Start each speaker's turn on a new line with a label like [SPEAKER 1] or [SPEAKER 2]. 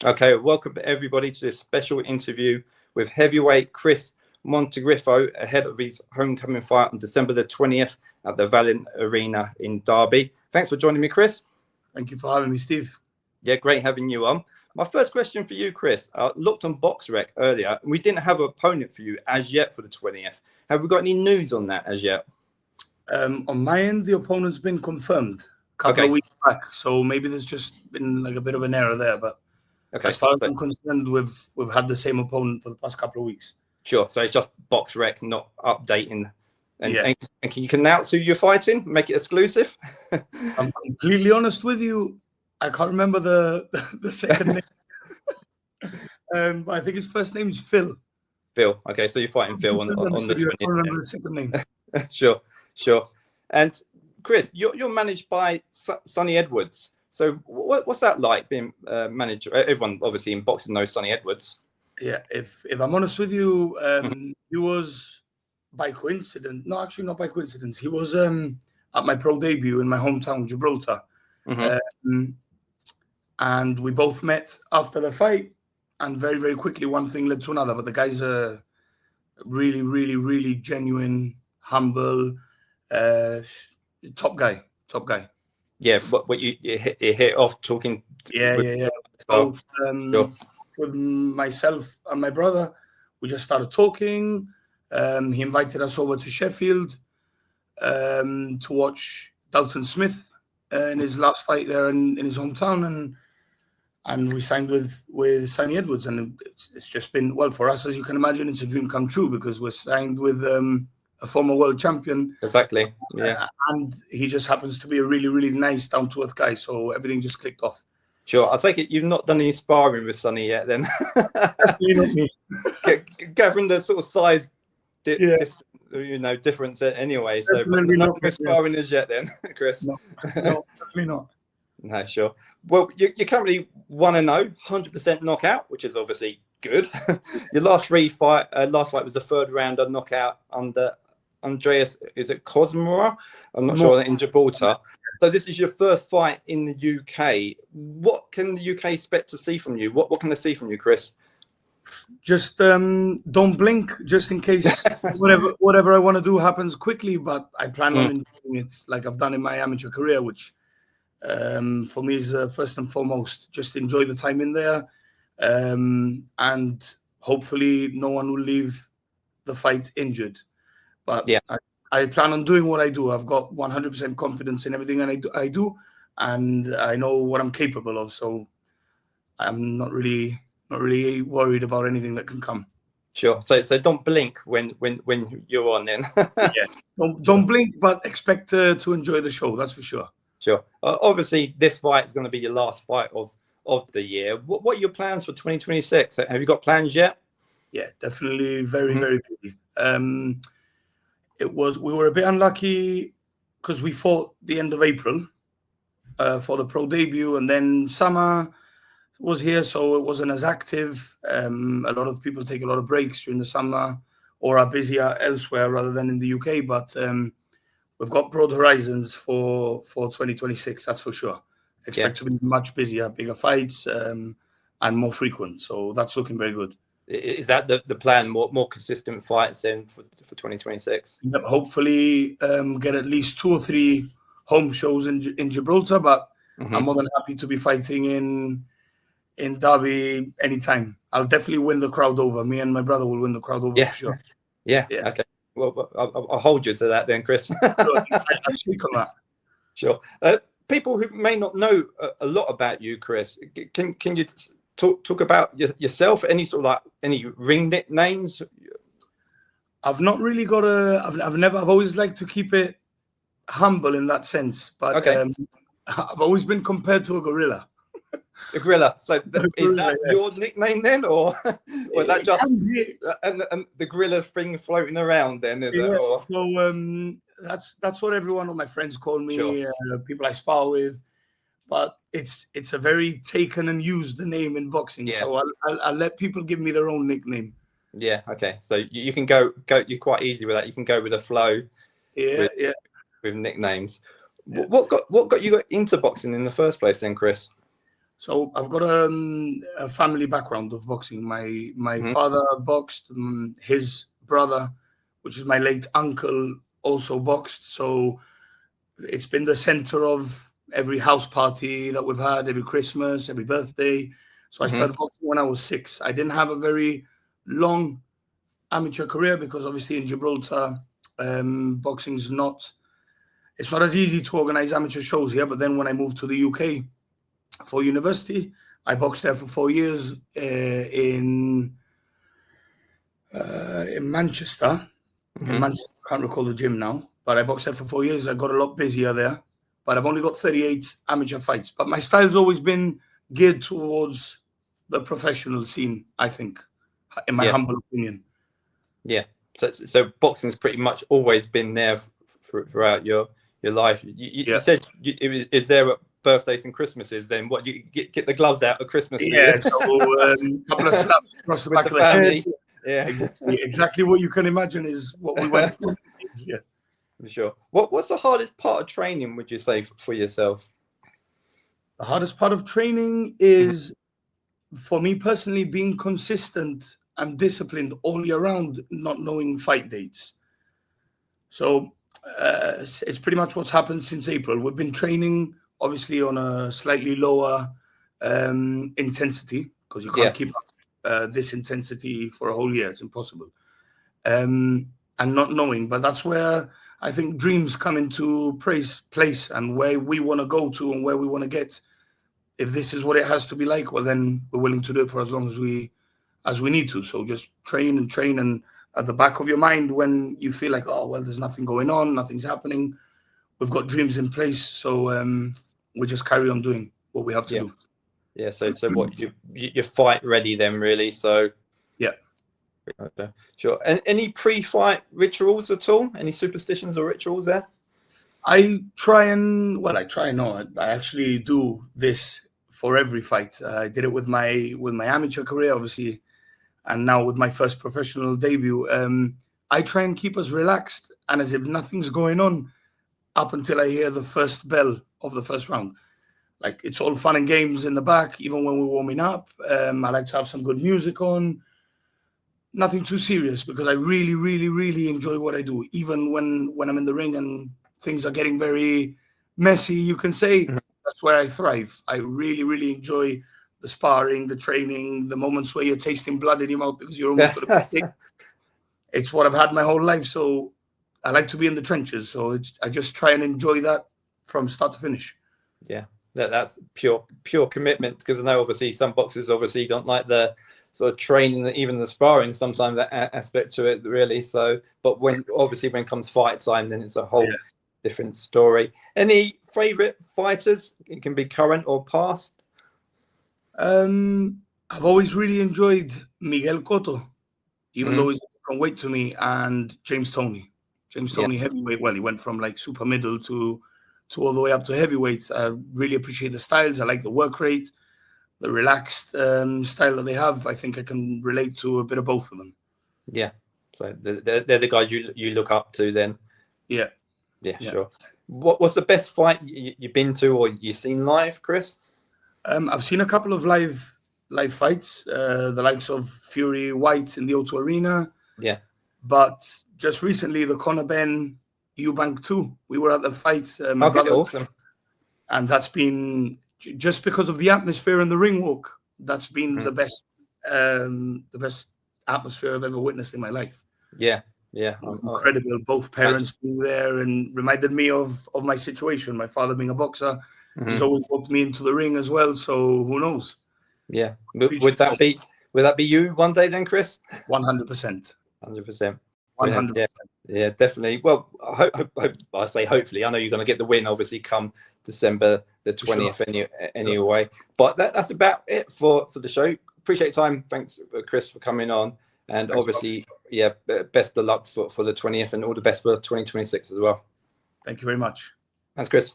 [SPEAKER 1] Okay, welcome everybody to this special interview with heavyweight Kriss Montegriffo ahead of his homecoming fight on December the 20th at the Valiant Arena in Derby. Thanks for joining me, Kriss.
[SPEAKER 2] Thank you for having me, Steve.
[SPEAKER 1] Yeah, great having you on. My first question for you, Kriss. I looked on BoxRec earlier, and we didn't have an opponent for you as yet for the 20th. Have we got any news on that as yet?
[SPEAKER 2] On my end, the opponent's been confirmed a couple of weeks back, so maybe there's just been like a bit of an error there. But as far as I'm concerned, we've had the same opponent for the past couple of weeks.
[SPEAKER 1] Sure. So it's just BoxRec not updating. And can you announce who you're fighting? Make it exclusive?
[SPEAKER 2] I'm completely honest with you. I can't remember the second name. But I think his first name is Phil.
[SPEAKER 1] Phil. Okay, so you're fighting Phil on the 20th.
[SPEAKER 2] I can't remember the second name.
[SPEAKER 1] Sure. And Kriss, you're managed by Sonny Edwards. So what's that like being manager? Everyone obviously in boxing knows Sonny Edwards.
[SPEAKER 2] Yeah, if I'm honest with you, he was by coincidence. No, actually not by coincidence. He was at my pro debut in my hometown, Gibraltar. And we both met after the fight, and very, very quickly one thing led to another. But the guy's a really, really, really genuine, humble, top guy.
[SPEAKER 1] Yeah, but you hit off talking.
[SPEAKER 2] Yeah. Both with myself and my brother, we just started talking. He invited us over to Sheffield to watch Dalton Smith in his last fight there in his hometown, and we signed with Sonny Edwards, and it's just been, well, for us, as you can imagine, it's a dream come true because we're signed with a former world champion.
[SPEAKER 1] Exactly. Yeah.
[SPEAKER 2] And he just happens to be a really, really nice, down-to-earth guy, so everything just clicked off.
[SPEAKER 1] Sure. I'll take it you've not done any sparring with Sonny yet then.
[SPEAKER 2] Definitely not me.
[SPEAKER 1] Gathering the sort of size difference anyway. So not sparring as yet then, Kriss.
[SPEAKER 2] No, definitely not.
[SPEAKER 1] No, sure. Well, you're currently 1-0, 100% knockout, which is obviously good. Your last fight was the third rounder knockout under Andreas, is it Cosmora? I'm not sure, in Gibraltar. So this is your first fight in the UK. What can the UK expect to see from you? What can they see from you, Kriss?
[SPEAKER 2] Just don't blink, just in case whatever I want to do happens quickly. But I plan on enjoying it like I've done in my amateur career, which for me is first and foremost. Just enjoy the time in there, and hopefully no one will leave the fight injured. But I plan on doing what I do. I've got 100% confidence in everything I do, and I know what I'm capable of. So I'm not really worried about anything that can come.
[SPEAKER 1] Sure. So don't blink when you're on then.
[SPEAKER 2] Don't blink, but expect to enjoy the show. That's for sure.
[SPEAKER 1] Sure. Obviously, this fight is going to be your last fight of the year. What are your plans for 2026? Have you got plans yet?
[SPEAKER 2] Yeah, definitely very, very busy. We were a bit unlucky because we fought the end of April for the pro debut, and then summer was here, so it wasn't as active. A lot of people take a lot of breaks during the summer or are busier elsewhere rather than in the UK. But we've got broad horizons for 2026, that's for sure. Expect to be much busier, bigger fights, and more frequent. So that's looking very good.
[SPEAKER 1] Is that the plan? More consistent fights in for 2026?
[SPEAKER 2] Yep, hopefully get at least 2 or 3 home shows in Gibraltar, but I'm more than happy to be fighting in Derby anytime. I'll definitely win the crowd over. Me and my brother will win the crowd over for sure.
[SPEAKER 1] Yeah. Okay. Well, I'll hold you to that then, Kriss.
[SPEAKER 2] I'll speak on that.
[SPEAKER 1] Sure. People who may not know a lot about you, Kriss, can you talk about yourself? Any sort of any ring nicknames?
[SPEAKER 2] I've not really got I've always liked to keep it humble in that sense, but I've always been compared to a gorilla.
[SPEAKER 1] A gorilla. So is that your nickname then, or was that just and the gorilla thing floating around then?
[SPEAKER 2] So that's what every one of my friends call me. People I spar with, but it's a very taken and used name in boxing. So I'll let people give me their own nickname.
[SPEAKER 1] Yeah. Okay. So you can go. You're quite easy with that. You can go with the flow. With nicknames. What got you into boxing in the first place then, Kriss?
[SPEAKER 2] So I've got a family background of boxing. My father boxed. His brother, which is my late uncle, also boxed. So it's been the center of every house party that we've had, every Christmas, every birthday. So I started boxing when I was 6. I didn't have a very long amateur career because obviously in Gibraltar, boxing's not, it's not as easy to organize amateur shows here. But then when I moved to the UK for university, I boxed there for 4 years in Manchester. In Manchester, I can't recall the gym now, but I boxed there for 4 years. I got a lot busier there, but I've only got 38 amateur fights. But my style's always been geared towards the professional scene, I think, in my humble opinion.
[SPEAKER 1] Yeah. So boxing's pretty much always been there throughout your life. You said is there at birthdays and Christmases? Then what, you get the gloves out at Christmas?
[SPEAKER 2] Yeah, so a couple of slaps across the back of the family. Head. Yeah, exactly what you can imagine is what we went through. Yeah,
[SPEAKER 1] for sure. What's the hardest part of training, would you say, for yourself?
[SPEAKER 2] The hardest part of training is, for me personally, being consistent and disciplined all year round, not knowing fight dates. So it's pretty much what's happened since April. We've been training, obviously, on a slightly lower intensity, because you can't keep up this intensity for a whole year. It's impossible. And not knowing, but that's where I think dreams come into place, and where we want to go to and where we want to get. If this is what it has to be like, well, then we're willing to do it for as long as we need to. So just train, and at the back of your mind, when you feel like, oh, well, there's nothing going on, nothing's happening, we've got dreams in place. So we just carry on doing what we have to do. Yeah.
[SPEAKER 1] So what, you're fight ready then, really? So
[SPEAKER 2] yeah.
[SPEAKER 1] Okay. Sure. And any pre-fight rituals at all? Any superstitions or rituals there?
[SPEAKER 2] I actually do this for every fight. I did it with my amateur career, obviously, and now with my first professional debut. I try and keep us relaxed and as if nothing's going on up until I hear the first bell of the first round. Like, it's all fun and games in the back, even when we're warming up. I like to have some good music on. Nothing too serious, because I really, really, really enjoy what I do. Even when I'm in the ring and things are getting very messy, you can say, that's where I thrive. I really, really enjoy the sparring, the training, the moments where you're tasting blood in your mouth because you're almost going to be sick. It's what I've had my whole life. So I like to be in the trenches. So I just try and enjoy that from start to finish.
[SPEAKER 1] Yeah, that's pure commitment, because I know obviously some boxers obviously don't like the sort of training, even the sparring, sometimes that aspect to it, really. So, but when it comes fight time, then it's a whole different story. Any favorite fighters? It can be current or past.
[SPEAKER 2] I've always really enjoyed Miguel Cotto, even though he's a different weight to me, and James Toney. Heavyweight. Well, he went from like super middle to all the way up to heavyweight. I really appreciate the styles. I like the work rate, the relaxed style that they have. I think I can relate to a bit of both of them. Yeah.
[SPEAKER 1] So they're the guys you look up to then.
[SPEAKER 2] Yeah.
[SPEAKER 1] Sure. What's the best fight you've been to or you've seen live, Kriss?
[SPEAKER 2] I've seen a couple of live fights, the likes of Fury White in the O2 Arena.
[SPEAKER 1] Yeah.
[SPEAKER 2] But just recently, the Conor Benn Eubank 2. We were at the fight. My brother,
[SPEAKER 1] awesome.
[SPEAKER 2] And that's been, just because of the atmosphere and the ring walk, that's been the best atmosphere I've ever witnessed in my life.
[SPEAKER 1] Yeah.
[SPEAKER 2] Incredible. Both parents being there, and reminded me of my situation. My father being a boxer, he's always walked me into the ring as well. So who knows?
[SPEAKER 1] Yeah. Would that be you one day then, Kriss?
[SPEAKER 2] 100%.
[SPEAKER 1] 100%.
[SPEAKER 2] 100%.
[SPEAKER 1] Yeah, definitely. Well, I say hopefully. I know you're going to get the win, obviously, come December the 20th anyway. But that's about it for the show. Appreciate your time. Thanks, Kriss, for coming on. And thanks, obviously, best of luck for the 20th, and all the best for 2026 as well.
[SPEAKER 2] Thank you very much.
[SPEAKER 1] Thanks, Kriss.